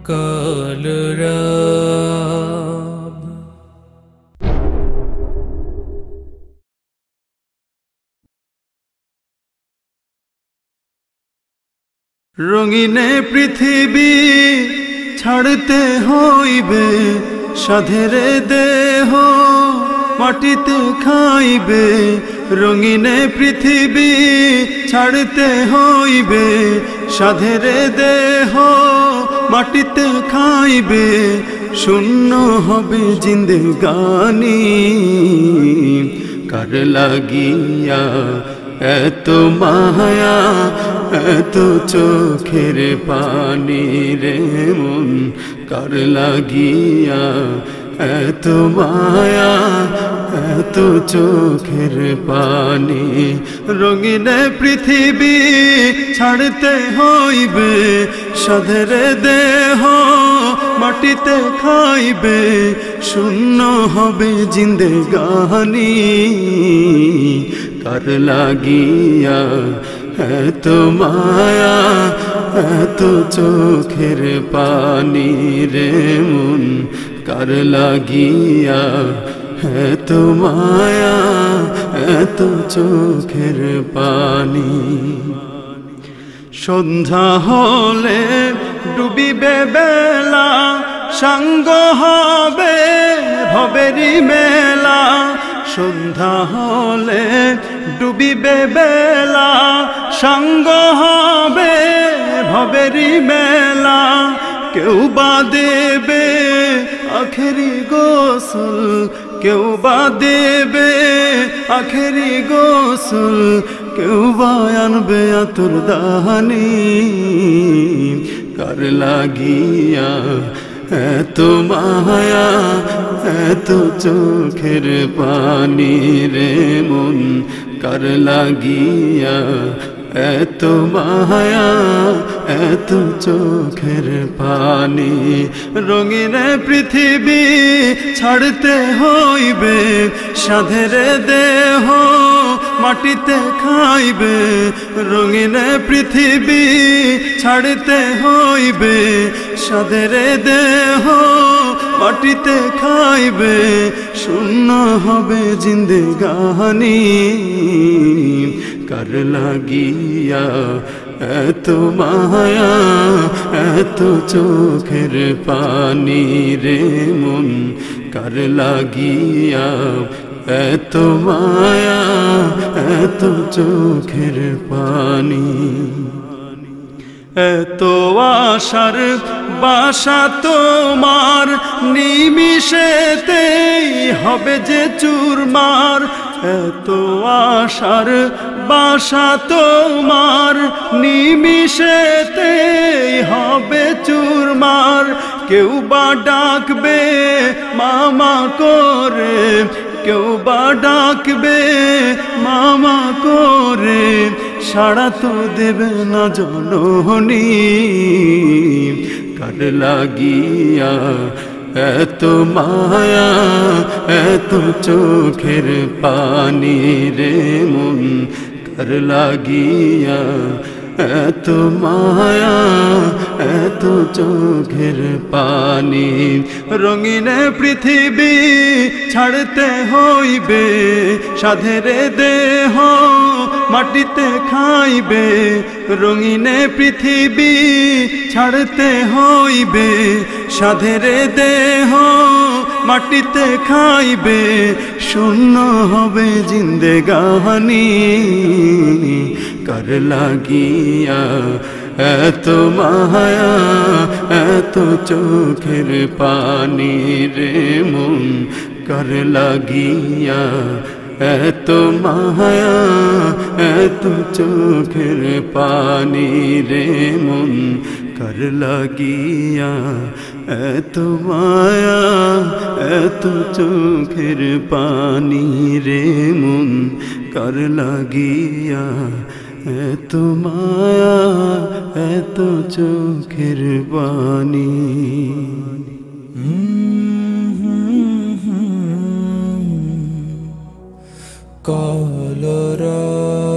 কালরাব রঙিনে পৃথিবী ছাড়তে হইবে, সাধেরে দেহ মাটিতে খাইবে। রঙিনে পৃথিবী ছাড়তে হইবে, সাধেরে দেহ মাটিতে খাইবে। শূন্য হবে জিন্দেগানি, কার লাগিয়া এত মায়া, এত চোখের পানি রে মন, কার লাগিয়া এত মায়া, এত চোখের পানি। রঙিনে পৃথিবী ছাড়তে হইবে, সাধেরে দেহ মাটিতে খাইবে। শূন্য হবে জিন্দেগানি, কার লাগিয়া এত মায়া, এত চোখের পানি রে মন, কার লাগিয়া এত মায়া, এত চোখের পানি। সন্ধ্যা হলে ডুবিবে বেলা, সাঙ্গ হবে ভবেরি মেলা। সন্ধ্যা হলে ডুবিবে বেলা, সাঙ্গ হবে ভবেরি মেলা। কেউ বা দেবে আখেরি গোসল, কেউ বা দেবে আখেরি গোসল, কেউ বা আনবে আতর দাহানি। কার লাগিয়া এত মায়া, এত চোখের পানি রে মন, কার লাগিয়া এত মায়া, এত চোখের পানি। রঙিনে পৃথিবী ছাড়তে হইবে, সাধেরে দেহ মাটিতে খাইবে। রঙিনে পৃথিবী ছাড়তে হইবে, সাধেরে দেহ মাটিতে খাইবে। শূন্য হবে জিন্দেগানি, কার লাগিয়া এত মায়া, এত চোখের পানি রে মন, কার লাগিয়া এত মায়া, এত চোখের পানি। এত আশার বাসা তোমার, নিমিষেতেই হবে যে চুরমার। এত আশার বাসা তোমার, নিমিষেতেই হবে চুরমার। কেউ বা ডাকবে মামা করে, কেউ বা ডাকবে মামা করে, সাড়া তো দেবে না জননী। কার লাগিয়া এত মায়া, এত চোখের পানি রে মন, কার লাগিয়া এত মায়া, এত চোখের পানি। রঙিনে পৃথিবী ছাড়তে হইবে, সাধেরে দেহ মাটিতে খাইবে। রঙিনে পৃথিবী ছাড়তে হইবে, সাধেরে দেহ মাটিতে খাইবে। শূন্য হবে জিন্দেগানি, কার লাগিয়া এত মায়া, এত চোখের পানি রে মন, কার লাগিয়া এত মায়া, এত চোখের পানি রে মন, কার লাগিয়া এত মায়া, এত চোখের পানি রে মন, কার লাগিয়া এত মায়া, এত চোখের পানি। কালরাব।